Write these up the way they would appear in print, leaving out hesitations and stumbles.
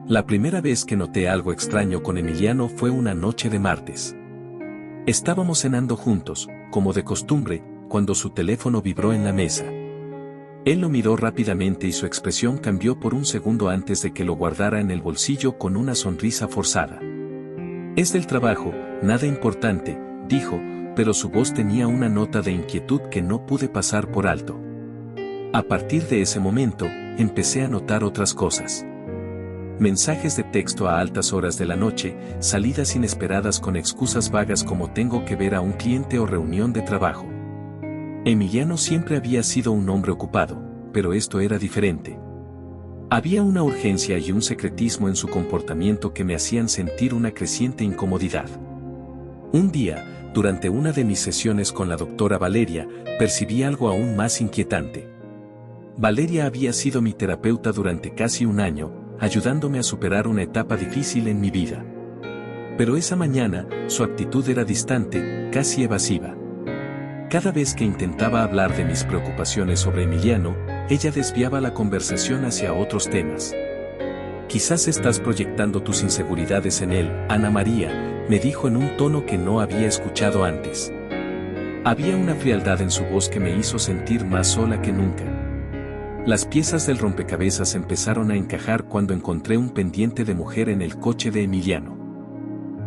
La primera vez que noté algo extraño con Emiliano fue una noche de martes. Estábamos cenando juntos, como de costumbre, cuando su teléfono vibró en la mesa. Él lo miró rápidamente y su expresión cambió por un segundo antes de que lo guardara en el bolsillo con una sonrisa forzada. «Es del trabajo, nada importante», dijo, pero su voz tenía una nota de inquietud que no pude pasar por alto. A partir de ese momento, empecé a notar otras cosas. Mensajes de texto a altas horas de la noche, salidas inesperadas con excusas vagas como tengo que ver a un cliente o reunión de trabajo. Emiliano siempre había sido un hombre ocupado, pero esto era diferente. Había una urgencia y un secretismo en su comportamiento que me hacían sentir una creciente incomodidad. Un día, durante una de mis sesiones con la doctora Valeria, percibí algo aún más inquietante. Valeria había sido mi terapeuta durante casi un año, ayudándome a superar una etapa difícil en mi vida. Pero esa mañana, su actitud era distante, casi evasiva. Cada vez que intentaba hablar de mis preocupaciones sobre Emiliano, ella desviaba la conversación hacia otros temas. «Quizás estás proyectando tus inseguridades en él, Ana María», me dijo en un tono que no había escuchado antes. Había una frialdad en su voz que me hizo sentir más sola que nunca. Las piezas del rompecabezas empezaron a encajar cuando encontré un pendiente de mujer en el coche de Emiliano.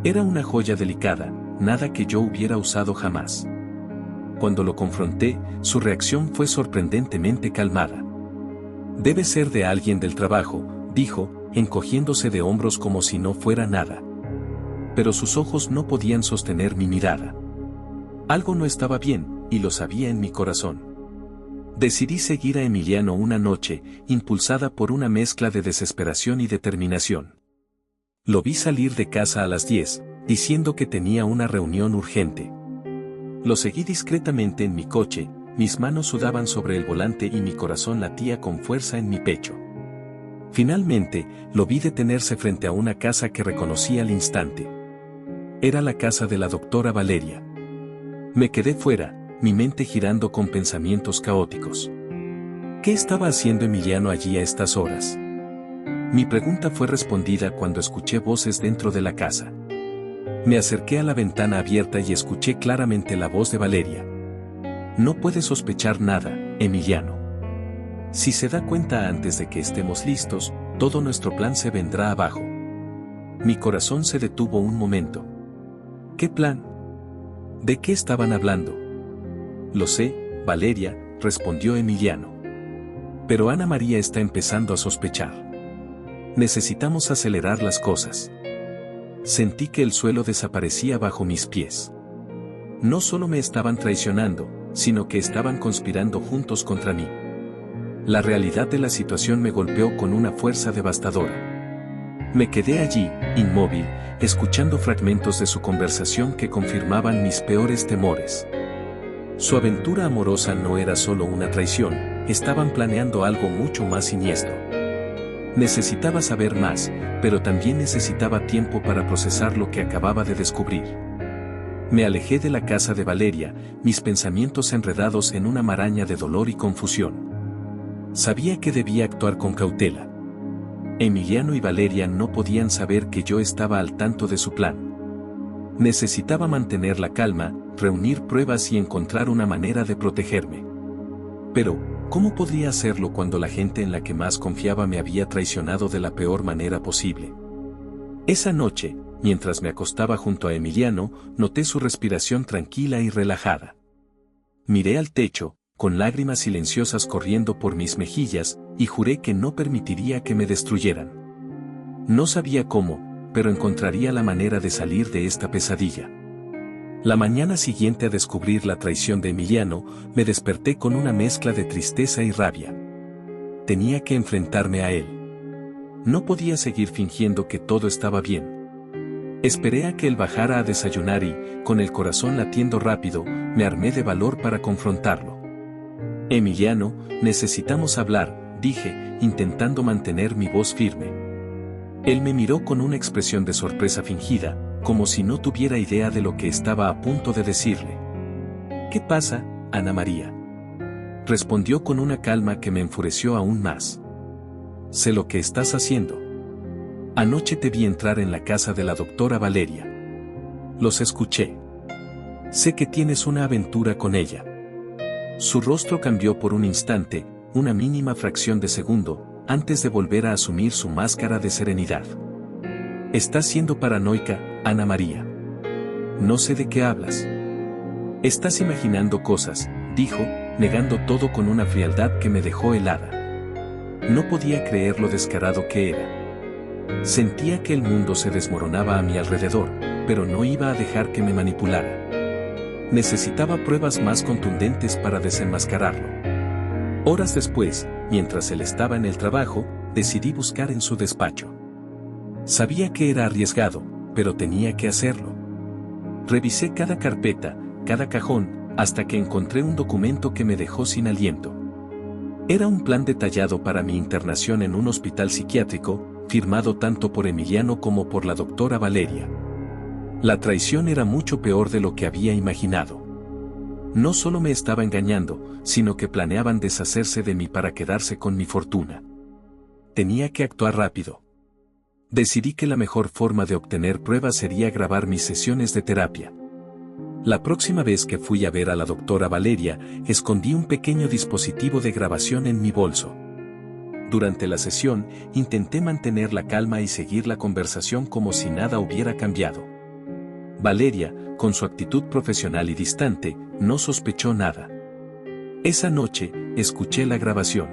Era una joya delicada, nada que yo hubiera usado jamás. Cuando lo confronté, su reacción fue sorprendentemente calmada. «Debe ser de alguien del trabajo», dijo, encogiéndose de hombros como si no fuera nada. Pero sus ojos no podían sostener mi mirada. Algo no estaba bien, y lo sabía en mi corazón. Decidí seguir a Emiliano una noche, impulsada por una mezcla de desesperación y determinación. Lo vi salir de casa a las 10, diciendo que tenía una reunión urgente. Lo seguí discretamente en mi coche, mis manos sudaban sobre el volante y mi corazón latía con fuerza en mi pecho. Finalmente, lo vi detenerse frente a una casa que reconocí al instante. Era la casa de la doctora Valeria. Me quedé fuera, mi mente girando con pensamientos caóticos. ¿Qué estaba haciendo Emiliano allí a estas horas? Mi pregunta fue respondida cuando escuché voces dentro de la casa. Me acerqué a la ventana abierta y escuché claramente la voz de Valeria. «No puedes sospechar nada, Emiliano. Si se da cuenta antes de que estemos listos, todo nuestro plan se vendrá abajo». Mi corazón se detuvo un momento. ¿Qué plan? ¿De qué estaban hablando? «Lo sé, Valeria», respondió Emiliano. «Pero Ana María está empezando a sospechar. Necesitamos acelerar las cosas». Sentí que el suelo desaparecía bajo mis pies. No solo me estaban traicionando, sino que estaban conspirando juntos contra mí. La realidad de la situación me golpeó con una fuerza devastadora. Me quedé allí, inmóvil, escuchando fragmentos de su conversación que confirmaban mis peores temores. Su aventura amorosa no era solo una traición, estaban planeando algo mucho más siniestro. Necesitaba saber más, pero también necesitaba tiempo para procesar lo que acababa de descubrir. Me alejé de la casa de Valeria, mis pensamientos enredados en una maraña de dolor y confusión. Sabía que debía actuar con cautela. Emiliano y Valeria no podían saber que yo estaba al tanto de su plan. Necesitaba mantener la calma, reunir pruebas y encontrar una manera de protegerme. Pero, ¿cómo podría hacerlo cuando la gente en la que más confiaba me había traicionado de la peor manera posible? Esa noche, mientras me acostaba junto a Emiliano, noté su respiración tranquila y relajada. Miré al techo, con lágrimas silenciosas corriendo por mis mejillas, y juré que no permitiría que me destruyeran. No sabía cómo, pero encontraría la manera de salir de esta pesadilla. La mañana siguiente a descubrir la traición de Emiliano, me desperté con una mezcla de tristeza y rabia. Tenía que enfrentarme a él. No podía seguir fingiendo que todo estaba bien. Esperé a que él bajara a desayunar y, con el corazón latiendo rápido, me armé de valor para confrontarlo. «Emiliano, necesitamos hablar», dije, intentando mantener mi voz firme. Él me miró con una expresión de sorpresa fingida, como si no tuviera idea de lo que estaba a punto de decirle. «¿Qué pasa, Ana María?», respondió con una calma que me enfureció aún más. «Sé lo que estás haciendo». Anoche te vi entrar en la casa de la doctora Valeria. Los escuché. Sé que tienes una aventura con ella. Su rostro cambió por un instante, una mínima fracción de segundo, antes de volver a asumir su máscara de serenidad. Estás siendo paranoica, Ana María. No sé de qué hablas. Estás imaginando cosas, dijo, negando todo con una frialdad que me dejó helada. No podía creer lo descarado que era. Sentía que el mundo se desmoronaba a mi alrededor, pero no iba a dejar que me manipulara. Necesitaba pruebas más contundentes para desenmascararlo. Horas después, mientras él estaba en el trabajo, decidí buscar en su despacho. Sabía que era arriesgado, pero tenía que hacerlo. Revisé cada carpeta, cada cajón, hasta que encontré un documento que me dejó sin aliento. Era un plan detallado para mi internación en un hospital psiquiátrico, firmado tanto por Emiliano como por la doctora Valeria. La traición era mucho peor de lo que había imaginado. No solo me estaba engañando, sino que planeaban deshacerse de mí para quedarse con mi fortuna. Tenía que actuar rápido. Decidí que la mejor forma de obtener pruebas sería grabar mis sesiones de terapia. La próxima vez que fui a ver a la doctora Valeria, escondí un pequeño dispositivo de grabación en mi bolso. Durante la sesión, intenté mantener la calma y seguir la conversación como si nada hubiera cambiado. Valeria, con su actitud profesional y distante, no sospechó nada. Esa noche, escuché la grabación.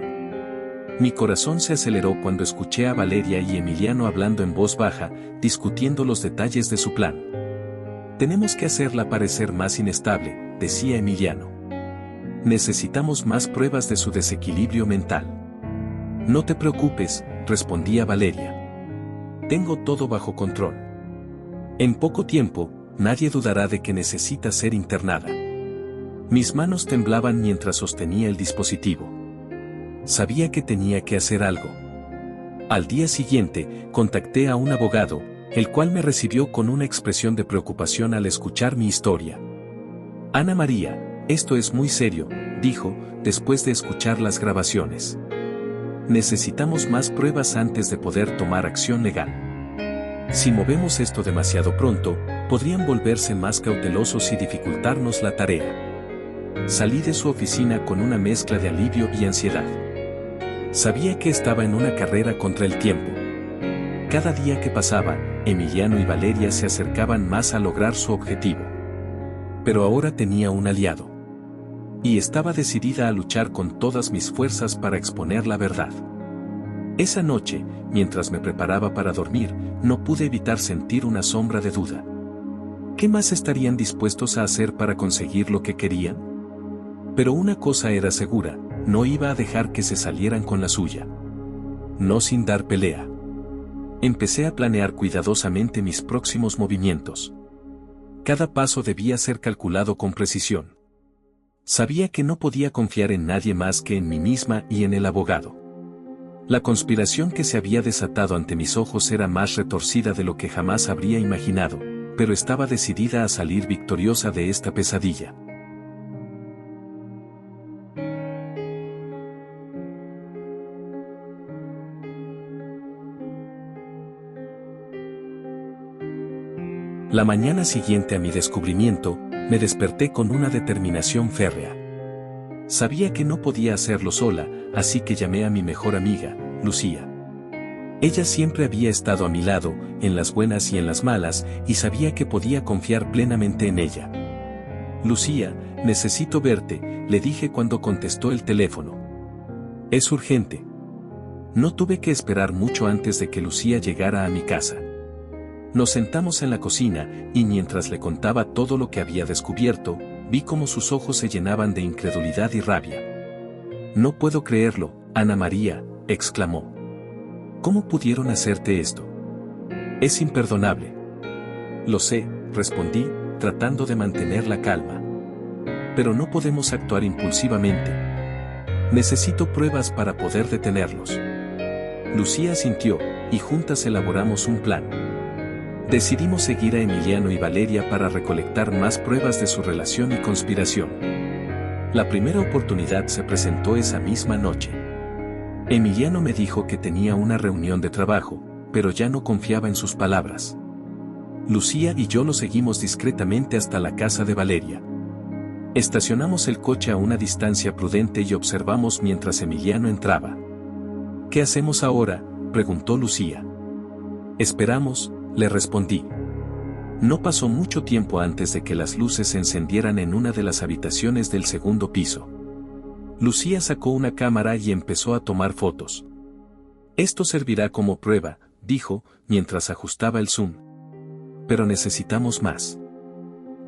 Mi corazón se aceleró cuando escuché a Valeria y Emiliano hablando en voz baja, discutiendo los detalles de su plan. Tenemos que hacerla parecer más inestable, decía Emiliano. Necesitamos más pruebas de su desequilibrio mental. No te preocupes, respondía Valeria. Tengo todo bajo control. En poco tiempo, nadie dudará de que necesita ser internada. Mis manos temblaban mientras sostenía el dispositivo. Sabía que tenía que hacer algo. Al día siguiente, contacté a un abogado, el cual me recibió con una expresión de preocupación al escuchar mi historia. Ana María, esto es muy serio, dijo, después de escuchar las grabaciones. Necesitamos más pruebas antes de poder tomar acción legal. Si movemos esto demasiado pronto, podrían volverse más cautelosos y dificultarnos la tarea. Salí de su oficina con una mezcla de alivio y ansiedad. Sabía que estaba en una carrera contra el tiempo. Cada día que pasaba, Emiliano y Valeria se acercaban más a lograr su objetivo. Pero ahora tenía un aliado. Y estaba decidida a luchar con todas mis fuerzas para exponer la verdad. Esa noche, mientras me preparaba para dormir, no pude evitar sentir una sombra de duda. ¿Qué más estarían dispuestos a hacer para conseguir lo que querían? Pero una cosa era segura, no iba a dejar que se salieran con la suya. No sin dar pelea. Empecé a planear cuidadosamente mis próximos movimientos. Cada paso debía ser calculado con precisión. Sabía que no podía confiar en nadie más que en mí misma y en el abogado. La conspiración que se había desatado ante mis ojos era más retorcida de lo que jamás habría imaginado, pero estaba decidida a salir victoriosa de esta pesadilla. La mañana siguiente a mi descubrimiento, me desperté con una determinación férrea. Sabía que no podía hacerlo sola, así que llamé a mi mejor amiga, Lucía. Ella siempre había estado a mi lado, en las buenas y en las malas, y sabía que podía confiar plenamente en ella. Lucía, necesito verte, le dije cuando contestó el teléfono. Es urgente. No tuve que esperar mucho antes de que Lucía llegara a mi casa. Nos sentamos en la cocina, y mientras le contaba todo lo que había descubierto, vi cómo sus ojos se llenaban de incredulidad y rabia. No puedo creerlo, Ana María, exclamó. ¿Cómo pudieron hacerte esto? Es imperdonable. Lo sé, respondí, tratando de mantener la calma. Pero no podemos actuar impulsivamente. Necesito pruebas para poder detenerlos. Lucía asintió, y juntas elaboramos un plan. Decidimos seguir a Emiliano y Valeria para recolectar más pruebas de su relación y conspiración. La primera oportunidad se presentó esa misma noche. Emiliano me dijo que tenía una reunión de trabajo, pero ya no confiaba en sus palabras. Lucía y yo lo seguimos discretamente hasta la casa de Valeria. Estacionamos el coche a una distancia prudente y observamos mientras Emiliano entraba. ¿Qué hacemos ahora?, preguntó Lucía. Esperamos, le respondí. No pasó mucho tiempo antes de que las luces se encendieran en una de las habitaciones del segundo piso. Lucía sacó una cámara y empezó a tomar fotos. Esto servirá como prueba, dijo, mientras ajustaba el zoom. Pero necesitamos más.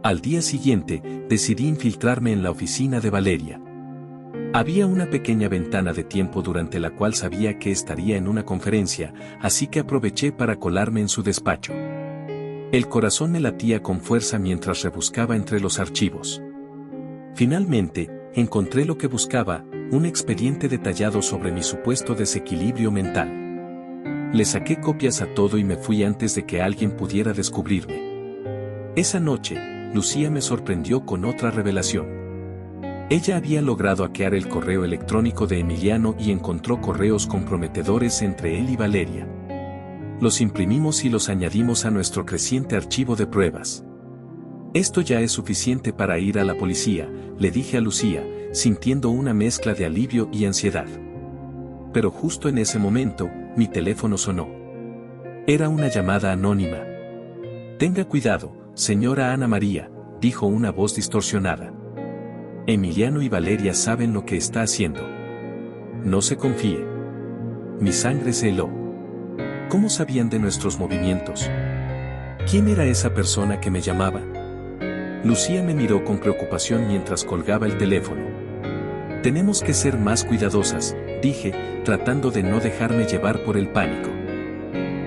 Al día siguiente, decidí infiltrarme en la oficina de Valeria. Había una pequeña ventana de tiempo durante la cual sabía que estaría en una conferencia, así que aproveché para colarme en su despacho. El corazón me latía con fuerza mientras rebuscaba entre los archivos. Finalmente, encontré lo que buscaba, un expediente detallado sobre mi supuesto desequilibrio mental. Le saqué copias a todo y me fui antes de que alguien pudiera descubrirme. Esa noche, Lucía me sorprendió con otra revelación. Ella había logrado hackear el correo electrónico de Emiliano y encontró correos comprometedores entre él y Valeria. Los imprimimos y los añadimos a nuestro creciente archivo de pruebas. Esto ya es suficiente para ir a la policía, le dije a Lucía, sintiendo una mezcla de alivio y ansiedad. Pero justo en ese momento, mi teléfono sonó. Era una llamada anónima. Tenga cuidado, señora Ana María, dijo una voz distorsionada. Emiliano y Valeria saben lo que está haciendo. No se confíe. Mi sangre se heló. ¿Cómo sabían de nuestros movimientos? ¿Quién era esa persona que me llamaba? Lucía me miró con preocupación mientras colgaba el teléfono. Tenemos que ser más cuidadosas, dije, tratando de no dejarme llevar por el pánico.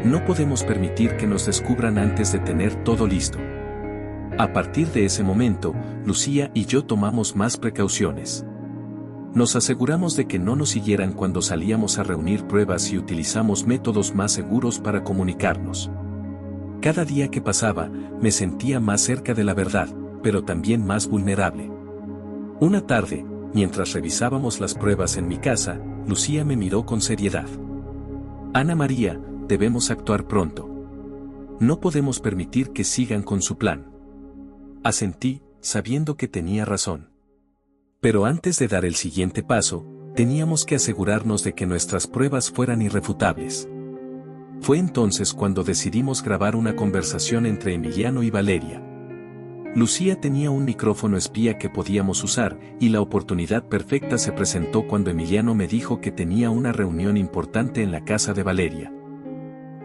No podemos permitir que nos descubran antes de tener todo listo. A partir de ese momento, Lucía y yo tomamos más precauciones. Nos aseguramos de que no nos siguieran cuando salíamos a reunir pruebas y utilizamos métodos más seguros para comunicarnos. Cada día que pasaba, me sentía más cerca de la verdad, pero también más vulnerable. Una tarde, mientras revisábamos las pruebas en mi casa, Lucía me miró con seriedad. Ana María, debemos actuar pronto. No podemos permitir que sigan con su plan. Asentí, sabiendo que tenía razón. Pero antes de dar el siguiente paso, teníamos que asegurarnos de que nuestras pruebas fueran irrefutables. Fue entonces cuando decidimos grabar una conversación entre Emiliano y Valeria. Lucía tenía un micrófono espía que podíamos usar, y la oportunidad perfecta se presentó cuando Emiliano me dijo que tenía una reunión importante en la casa de Valeria.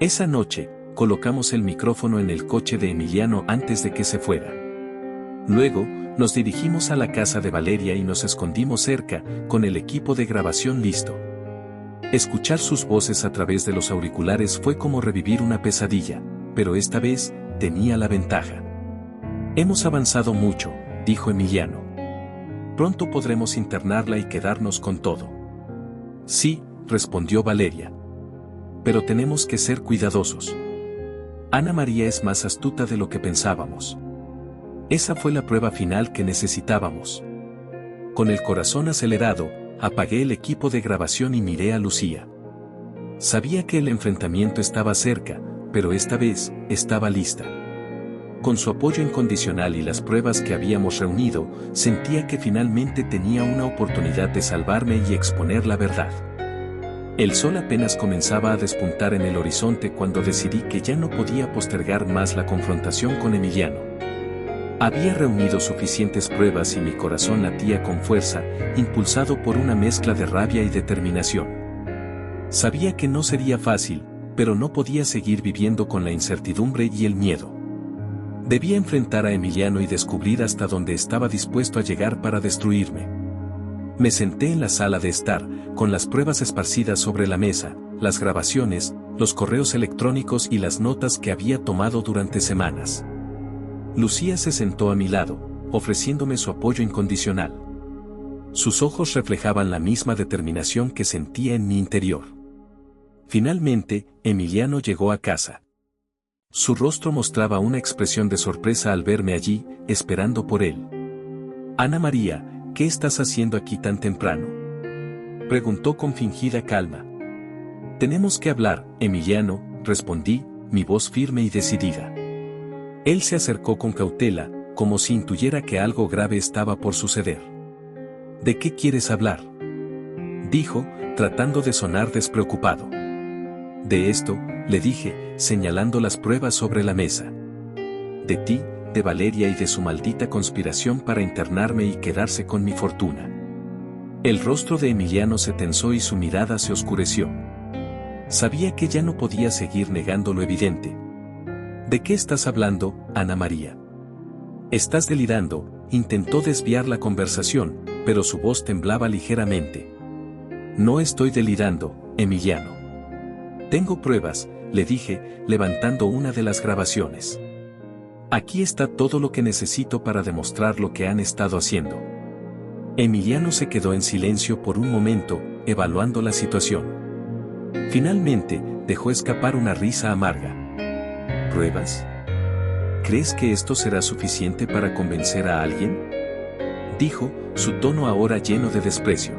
Esa noche, colocamos el micrófono en el coche de Emiliano antes de que se fuera. Luego, nos dirigimos a la casa de Valeria y nos escondimos cerca, con el equipo de grabación listo. Escuchar sus voces a través de los auriculares fue como revivir una pesadilla, pero esta vez, tenía la ventaja. Hemos avanzado mucho, dijo Emiliano. Pronto podremos internarla y quedarnos con todo. Sí, respondió Valeria. Pero tenemos que ser cuidadosos. Ana María es más astuta de lo que pensábamos. Esa fue la prueba final que necesitábamos. Con el corazón acelerado, apagué el equipo de grabación y miré a Lucía. Sabía que el enfrentamiento estaba cerca, pero esta vez, estaba lista. Con su apoyo incondicional y las pruebas que habíamos reunido, sentía que finalmente tenía una oportunidad de salvarme y exponer la verdad. El sol apenas comenzaba a despuntar en el horizonte cuando decidí que ya no podía postergar más la confrontación con Emiliano. Había reunido suficientes pruebas y mi corazón latía con fuerza, impulsado por una mezcla de rabia y determinación. Sabía que no sería fácil, pero no podía seguir viviendo con la incertidumbre y el miedo. Debía enfrentar a Emiliano y descubrir hasta dónde estaba dispuesto a llegar para destruirme. Me senté en la sala de estar, con las pruebas esparcidas sobre la mesa, las grabaciones, los correos electrónicos y las notas que había tomado durante semanas. Lucía se sentó a mi lado, ofreciéndome su apoyo incondicional. Sus ojos reflejaban la misma determinación que sentía en mi interior. Finalmente, Emiliano llegó a casa. Su rostro mostraba una expresión de sorpresa al verme allí, esperando por él. Ana María, ¿qué estás haciendo aquí tan temprano?, preguntó con fingida calma. Tenemos que hablar, Emiliano, respondí, mi voz firme y decidida. Él se acercó con cautela, como si intuyera que algo grave estaba por suceder. ¿De qué quieres hablar?, dijo, tratando de sonar despreocupado. De esto, le dije, señalando las pruebas sobre la mesa. De ti, de Valeria y de su maldita conspiración para internarme y quedarse con mi fortuna. El rostro de Emiliano se tensó y su mirada se oscureció. Sabía que ya no podía seguir negando lo evidente. ¿De qué estás hablando, Ana María? Estás delirando, intentó desviar la conversación, pero su voz temblaba ligeramente. No estoy delirando, Emiliano. Tengo pruebas, le dije, levantando una de las grabaciones. Aquí está todo lo que necesito para demostrar lo que han estado haciendo. Emiliano se quedó en silencio por un momento, evaluando la situación. Finalmente, dejó escapar una risa amarga. ¿Pruebas? ¿Crees que esto será suficiente para convencer a alguien?, dijo, su tono ahora lleno de desprecio.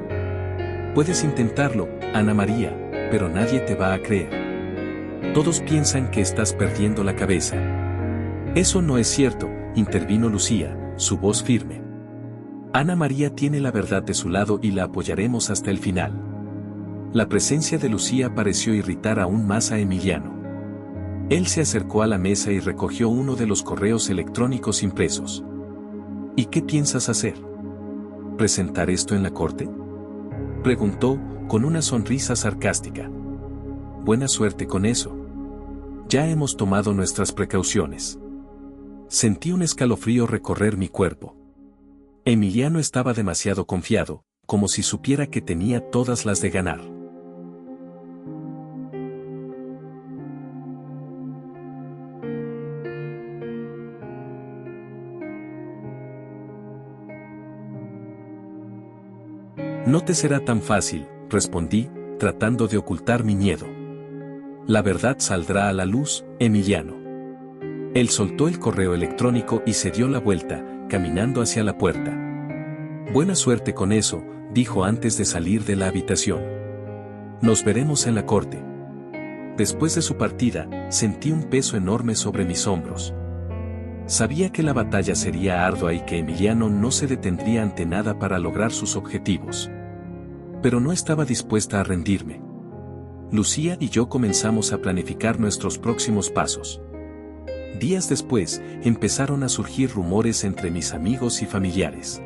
Puedes intentarlo, Ana María, pero nadie te va a creer. Todos piensan que estás perdiendo la cabeza. Eso no es cierto, intervino Lucía, su voz firme. Ana María tiene la verdad de su lado y la apoyaremos hasta el final. La presencia de Lucía pareció irritar aún más a Emiliano. Él se acercó a la mesa y recogió uno de los correos electrónicos impresos. ¿Y qué piensas hacer? ¿Presentar esto en la corte?, preguntó, con una sonrisa sarcástica. Buena suerte con eso. Ya hemos tomado nuestras precauciones. Sentí un escalofrío recorrer mi cuerpo. Emiliano estaba demasiado confiado, como si supiera que tenía todas las de ganar. No te será tan fácil, respondí, tratando de ocultar mi miedo. La verdad saldrá a la luz, Emiliano. Él soltó el correo electrónico y se dio la vuelta, caminando hacia la puerta. Buena suerte con eso, dijo antes de salir de la habitación. Nos veremos en la corte. Después de su partida, sentí un peso enorme sobre mis hombros. Sabía que la batalla sería ardua y que Emiliano no se detendría ante nada para lograr sus objetivos. Pero no estaba dispuesta a rendirme. Lucía y yo comenzamos a planificar nuestros próximos pasos. Días después, empezaron a surgir rumores entre mis amigos y familiares.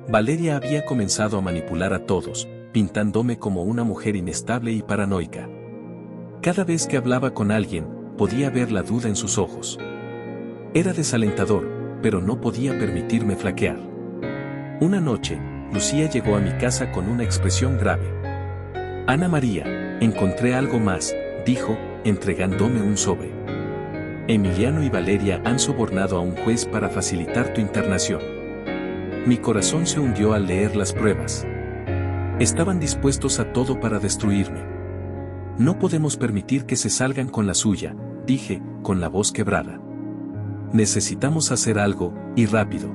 Valeria había comenzado a manipular a todos, pintándome como una mujer inestable y paranoica. Cada vez que hablaba con alguien, podía ver la duda en sus ojos. Era desalentador, pero no podía permitirme flaquear. Una noche, Lucía llegó a mi casa con una expresión grave. Ana María, encontré algo más, dijo, entregándome un sobre. Emiliano y Valeria han sobornado a un juez para facilitar tu internación. Mi corazón se hundió al leer las pruebas. Estaban dispuestos a todo para destruirme. No podemos permitir que se salgan con la suya, dije, con la voz quebrada. Necesitamos hacer algo, y rápido.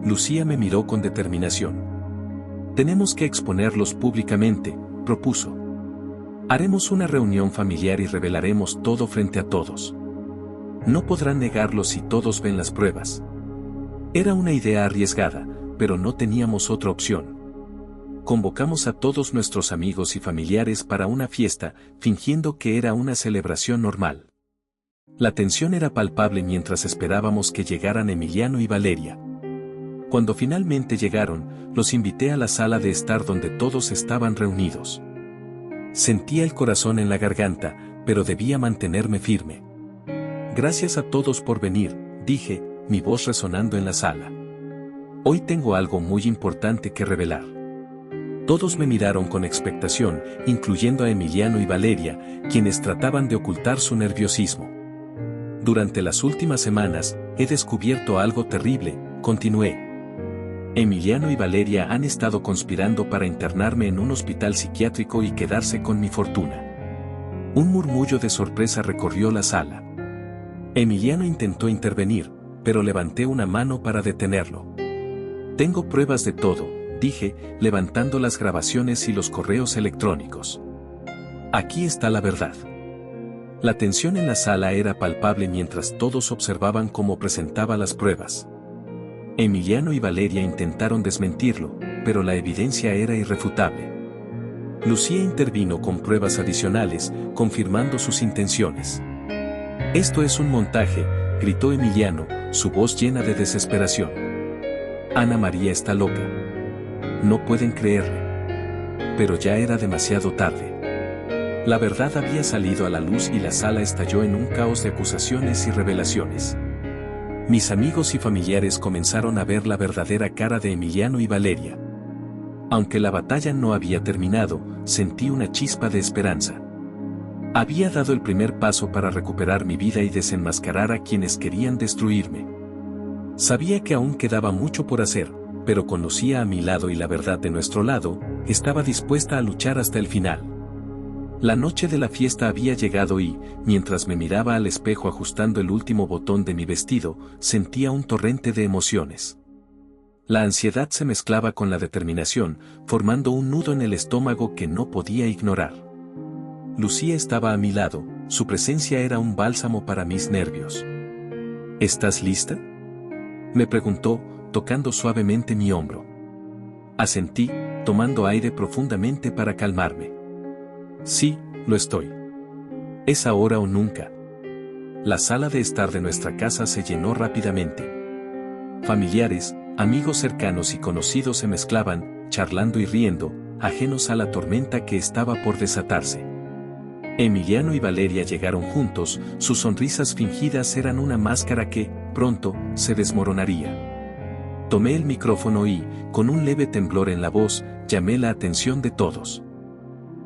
Lucía me miró con determinación. Tenemos que exponerlos públicamente, propuso. Haremos una reunión familiar y revelaremos todo frente a todos. No podrán negarlo si todos ven las pruebas. Era una idea arriesgada, pero no teníamos otra opción. Convocamos a todos nuestros amigos y familiares para una fiesta, fingiendo que era una celebración normal. La tensión era palpable mientras esperábamos que llegaran Emiliano y Valeria. Cuando finalmente llegaron, los invité a la sala de estar donde todos estaban reunidos. Sentía el corazón en la garganta, pero debía mantenerme firme. Gracias a todos por venir, dije, mi voz resonando en la sala. Hoy tengo algo muy importante que revelar. Todos me miraron con expectación, incluyendo a Emiliano y Valeria, quienes trataban de ocultar su nerviosismo. Durante las últimas semanas, he descubierto algo terrible, continué. Emiliano y Valeria han estado conspirando para internarme en un hospital psiquiátrico y quedarse con mi fortuna. Un murmullo de sorpresa recorrió la sala. Emiliano intentó intervenir, pero levanté una mano para detenerlo. Tengo pruebas de todo, dije, levantando las grabaciones y los correos electrónicos. Aquí está la verdad. La tensión en la sala era palpable mientras todos observaban cómo presentaba las pruebas. Emiliano y Valeria intentaron desmentirlo, pero la evidencia era irrefutable. Lucía intervino con pruebas adicionales, confirmando sus intenciones. «Esto es un montaje», gritó Emiliano, su voz llena de desesperación. «Ana María está loca. No pueden creerle». Pero ya era demasiado tarde. La verdad había salido a la luz y la sala estalló en un caos de acusaciones y revelaciones. Mis amigos y familiares comenzaron a ver la verdadera cara de Emiliano y Valeria. Aunque la batalla no había terminado, sentí una chispa de esperanza. Había dado el primer paso para recuperar mi vida y desenmascarar a quienes querían destruirme. Sabía que aún quedaba mucho por hacer, pero con Lucía a mi lado y la verdad de nuestro lado, estaba dispuesta a luchar hasta el final. La noche de la fiesta había llegado y, mientras me miraba al espejo ajustando el último botón de mi vestido, sentía un torrente de emociones. La ansiedad se mezclaba con la determinación, formando un nudo en el estómago que no podía ignorar. Lucía estaba a mi lado, su presencia era un bálsamo para mis nervios. ¿Estás lista?, me preguntó, tocando suavemente mi hombro. Asentí, tomando aire profundamente para calmarme. Sí, lo estoy. Es ahora o nunca. La sala de estar de nuestra casa se llenó rápidamente. Familiares, amigos cercanos y conocidos se mezclaban, charlando y riendo, ajenos a la tormenta que estaba por desatarse. Emiliano y Valeria llegaron juntos, sus sonrisas fingidas eran una máscara que, pronto, se desmoronaría. Tomé el micrófono y, con un leve temblor en la voz, llamé la atención de todos.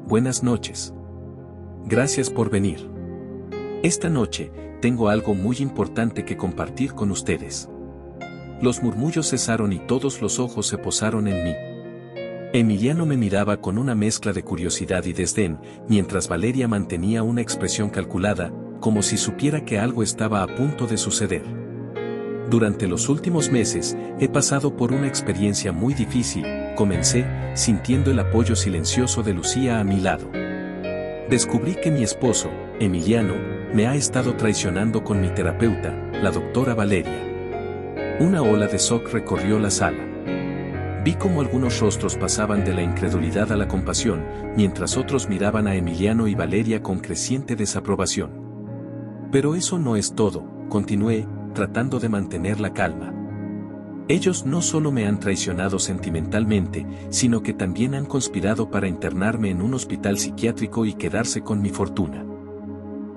Buenas noches. Gracias por venir. Esta noche, tengo algo muy importante que compartir con ustedes. Los murmullos cesaron y todos los ojos se posaron en mí. Emiliano me miraba con una mezcla de curiosidad y desdén, mientras Valeria mantenía una expresión calculada, como si supiera que algo estaba a punto de suceder. Durante los últimos meses, he pasado por una experiencia muy difícil, comencé, sintiendo el apoyo silencioso de Lucía a mi lado. Descubrí que mi esposo, Emiliano, me ha estado traicionando con mi terapeuta, la doctora Valeria. Una ola de shock recorrió la sala. Vi cómo algunos rostros pasaban de la incredulidad a la compasión, mientras otros miraban a Emiliano y Valeria con creciente desaprobación. Pero eso no es todo, continué, tratando de mantener la calma. Ellos no solo me han traicionado sentimentalmente, sino que también han conspirado para internarme en un hospital psiquiátrico y quedarse con mi fortuna.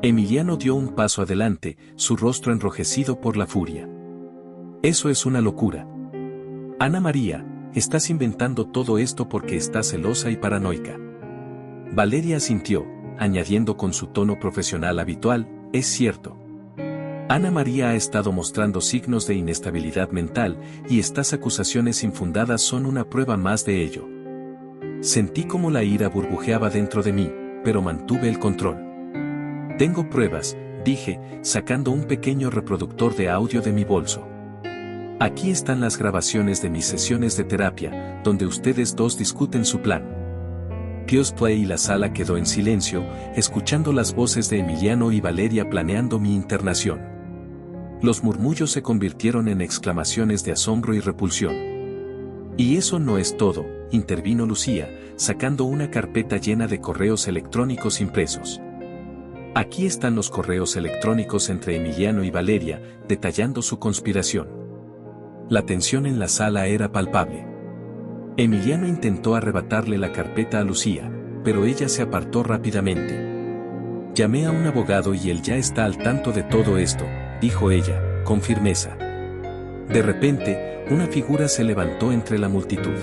Emiliano dio un paso adelante, su rostro enrojecido por la furia. Eso es una locura. Ana María, estás inventando todo esto porque estás celosa y paranoica. Valeria asintió, añadiendo con su tono profesional habitual, es cierto. Ana María ha estado mostrando signos de inestabilidad mental, y estas acusaciones infundadas son una prueba más de ello. Sentí como la ira burbujeaba dentro de mí, pero mantuve el control. Tengo pruebas, dije, sacando un pequeño reproductor de audio de mi bolso. Aquí están las grabaciones de mis sesiones de terapia, donde ustedes dos discuten su plan. Dios play y la sala quedó en silencio, escuchando las voces de Emiliano y Valeria planeando mi internación. Los murmullos se convirtieron en exclamaciones de asombro y repulsión. Y eso no es todo, intervino Lucía, sacando una carpeta llena de correos electrónicos impresos. Aquí están los correos electrónicos entre Emiliano y Valeria, detallando su conspiración. La tensión en la sala era palpable. Emiliano intentó arrebatarle la carpeta a Lucía, pero ella se apartó rápidamente. Llamé a un abogado y él ya está al tanto de todo esto, dijo ella, con firmeza. De repente, una figura se levantó entre la multitud.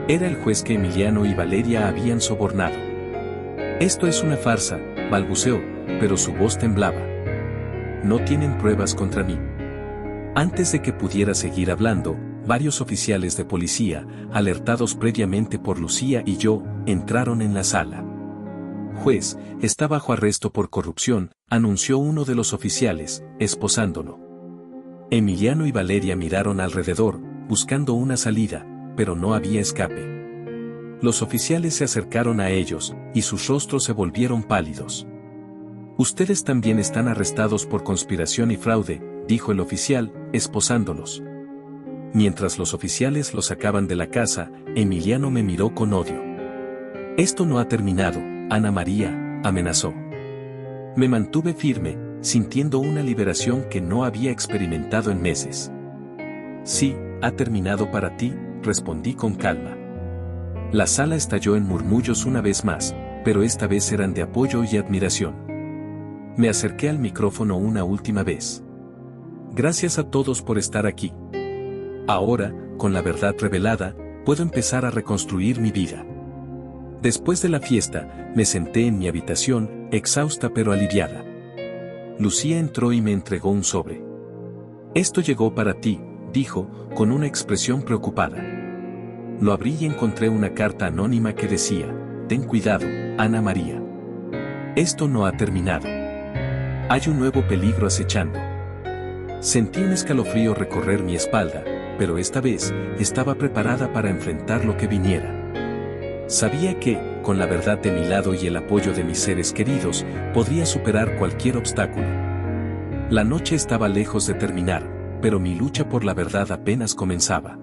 Era el juez que Emiliano y Valeria habían sobornado. Esto es una farsa, balbuceó, pero su voz temblaba. No tienen pruebas contra mí. Antes de que pudiera seguir hablando, varios oficiales de policía, alertados previamente por Lucía y yo, entraron en la sala. Juez, está bajo arresto por corrupción, anunció uno de los oficiales, esposándolo. Emiliano y Valeria miraron alrededor, buscando una salida, pero no había escape. Los oficiales se acercaron a ellos, y sus rostros se volvieron pálidos. Ustedes también están arrestados por conspiración y fraude, dijo el oficial, esposándolos. Mientras los oficiales lo sacaban de la casa, Emiliano me miró con odio. Esto no ha terminado, Ana María, amenazó. Me mantuve firme, sintiendo una liberación que no había experimentado en meses. Sí, ha terminado para ti, respondí con calma. La sala estalló en murmullos una vez más, pero esta vez eran de apoyo y admiración. Me acerqué al micrófono una última vez. Gracias a todos por estar aquí. Ahora, con la verdad revelada, puedo empezar a reconstruir mi vida. Después de la fiesta, me senté en mi habitación, exhausta pero aliviada. Lucía entró y me entregó un sobre. Esto llegó para ti, dijo, con una expresión preocupada. Lo abrí y encontré una carta anónima que decía: ten cuidado, Ana María. Esto no ha terminado. Hay un nuevo peligro acechando. Sentí un escalofrío recorrer mi espalda, pero esta vez, estaba preparada para enfrentar lo que viniera. Sabía que, con la verdad de mi lado y el apoyo de mis seres queridos, podría superar cualquier obstáculo. La noche estaba lejos de terminar, pero mi lucha por la verdad apenas comenzaba.